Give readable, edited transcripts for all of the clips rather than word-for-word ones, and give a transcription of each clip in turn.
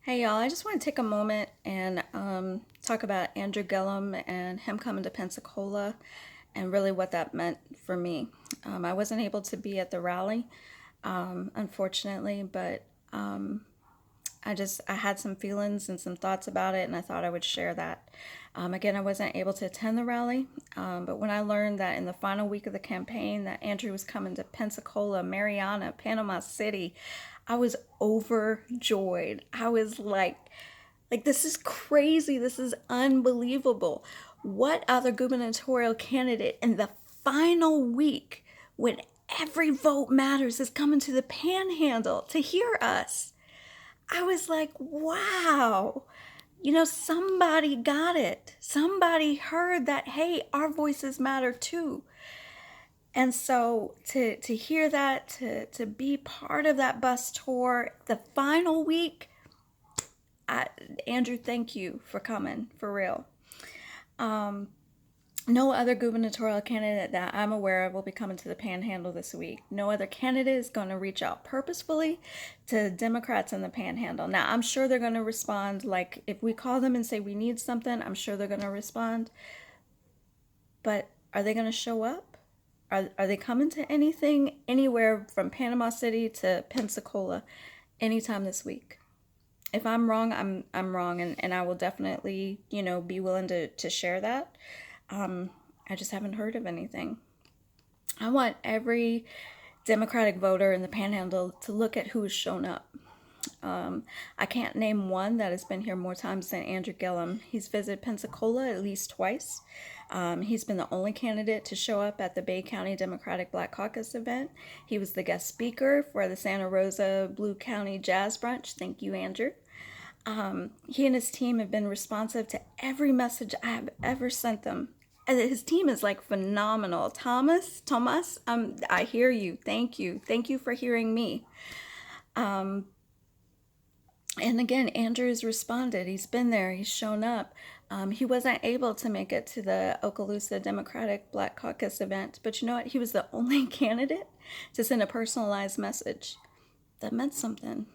Hey y'all, I just want to take a moment and talk about Andrew Gillum and him coming to Pensacola and really what that meant for me. I wasn't able to be at the rally, unfortunately, but I had some feelings and some thoughts about it, and I thought I would share that. Again, I wasn't able to attend the rally, but when I learned that in the final week of the campaign that Andrew was coming to Pensacola, Mariana, Panama City, I was overjoyed. I was like this is crazy. This is unbelievable. What other gubernatorial candidate in the final week when every vote matters is coming to the Panhandle to hear us? I was like, wow, somebody got it. Somebody heard that, hey, our voices matter too. And so to hear that, to be part of that bus tour, the final week, Andrew, thank you for coming, for real. No other gubernatorial candidate that I'm aware of will be coming to the Panhandle this week. No other candidate is going to reach out purposefully to Democrats in the Panhandle. Now, I'm sure they're going to respond. Like, if we call them and say we need something, I'm sure they're going to respond. But are they going to show up? Are they coming to anything, anywhere from Panama City to Pensacola anytime this week? If I'm wrong, I'm wrong, and I will definitely, be willing to share that. I just haven't heard of anything. I want every Democratic voter in the Panhandle to look at who has shown up. I can't name one that has been here more times than Andrew Gillum. He's visited Pensacola at least twice. He's been the only candidate to show up at the Bay County Democratic Black Caucus event. He was the guest speaker for the Santa Rosa Blue County Jazz Brunch. Thank you, Andrew. He and his team have been responsive to every message I have ever sent them. And his team is like phenomenal. Thomas, I hear you. Thank you for hearing me. And again, Andrew's responded. He's been there. He's shown up. He wasn't able to make it to the Okaloosa Democratic Black Caucus event, but you know what? He was the only candidate to send a personalized message. That meant something.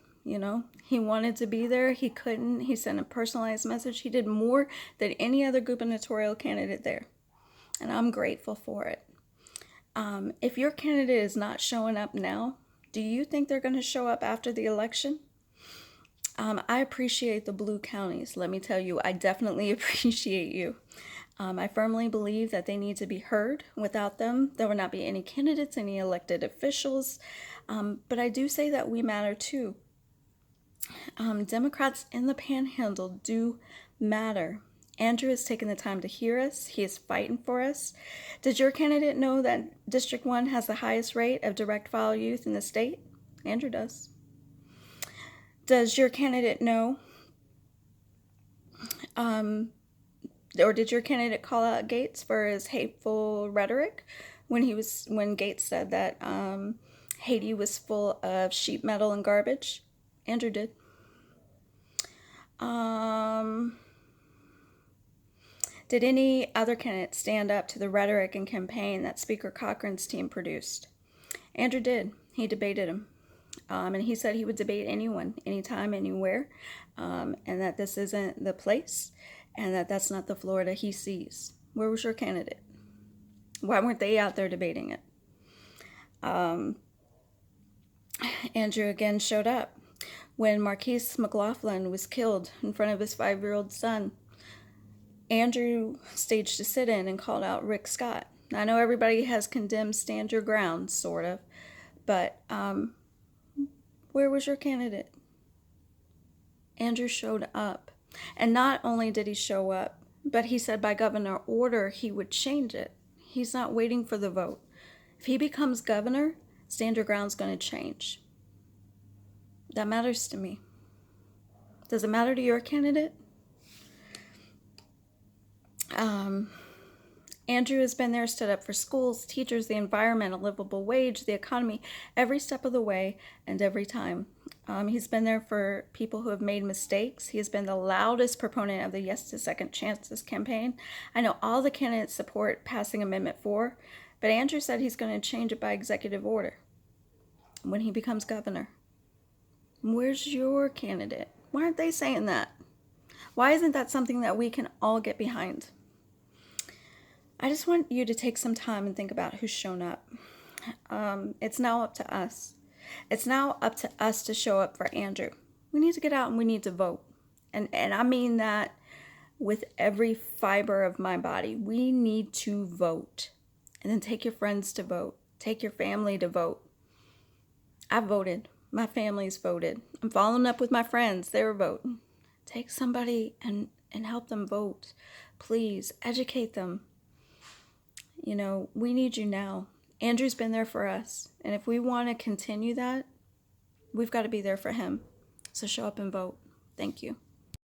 He wanted to be there. He couldn't. He sent a personalized message. He did more than any other gubernatorial candidate there. And I'm grateful for it. If your candidate is not showing up now, do you think they're going to show up after the election? I appreciate the blue counties. Let me tell you, I definitely appreciate you. I firmly believe that they need to be heard. Without them, there will not be any candidates, any elected officials. But I do say that we matter too. Democrats in the Panhandle do matter. Andrew has taken the time to hear us. He is fighting for us. Does your candidate know that District 1 has the highest rate of direct file youth in the state? Andrew does. Does your candidate know, or did your candidate call out Gates for his hateful rhetoric when Gates said that Haiti was full of sheet metal and garbage? Andrew did. Did any other candidate stand up to the rhetoric and campaign that Speaker Cochran's team produced? Andrew did. He debated him. And he said he would debate anyone, anytime, anywhere, and that this isn't the place, and that that's not the Florida he sees. Where was your candidate? Why weren't they out there debating it? Andrew again showed up when Marquise McLaughlin was killed in front of his 5-year-old son. Andrew staged a sit-in and called out Rick Scott. I know everybody has condemned Stand Your Ground, sort of, but where was your candidate? Andrew showed up. And not only did he show up, but he said by governor order he would change it. He's not waiting for the vote. If he becomes governor, Stand Your Ground's going to change. That matters to me. Does it matter to your candidate? Andrew has been there, stood up for schools, teachers, the environment, a livable wage, the economy, every step of the way and every time. He's been there for people who have made mistakes. He has been the loudest proponent of the Yes to Second Chances campaign. I know all the candidates support passing Amendment 4, but Andrew said he's going to change it by executive order when he becomes governor. Where's your candidate? Why aren't they saying that? Why isn't that something that we can all get behind? I just want you to take some time and think about who's shown up. It's now up to us. It's now up to us to show up for Andrew. We need to get out and we need to vote. And I mean that with every fiber of my body. We need to vote. And then take your friends to vote. Take your family to vote. I voted. My family's voted. I'm following up with my friends. They're voting. Take somebody and help them vote. Please educate them. You know, we need you now. Andrew's been there for us. And if we want to continue that, we've got to be there for him. So show up and vote. Thank you.